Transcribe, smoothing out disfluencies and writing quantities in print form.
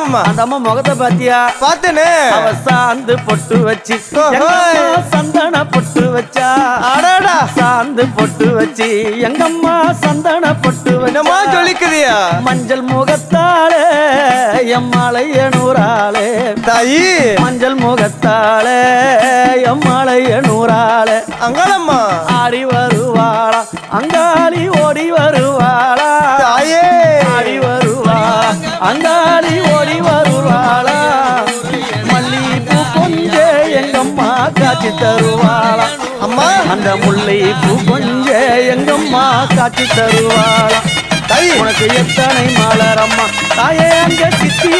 ஆமாமா. அந்த அம்மா முகத்தை பாத்தியா? பார்த்தேனே. அவ சாந்து பொட்டு வச்சு சந்தன பொட்டு வச்சா. அடடா. சாந்து பொட்டு வச்சு எங்கம்மா சந்தன பொட்டு என்னமா சொல்லிக்குதியா? மஞ்சள் முகத்தாளே எம்மாளைய நூறாளே தாயி. மஞ்சள் முகத்தாளே எம்மாளைய நூறாளே அங்காளம்மா ஆடி வருவாளா அங்காளி ஓடி வருவாளா தாயே. ஆடி வருவாளா அங்காளி ஓடி வருவாளா மல்லிகைப்பூ கொஞ்ச எங்கம்மா காட்சி தருவாளா அம்மா. அந்த முல்லைப்பூ கொஞ்ச எங்கம்மா காட்சி தருவாளா தாயி. உனக்கு எத்தனை மலரம்மா தாயே அங்க சித்திர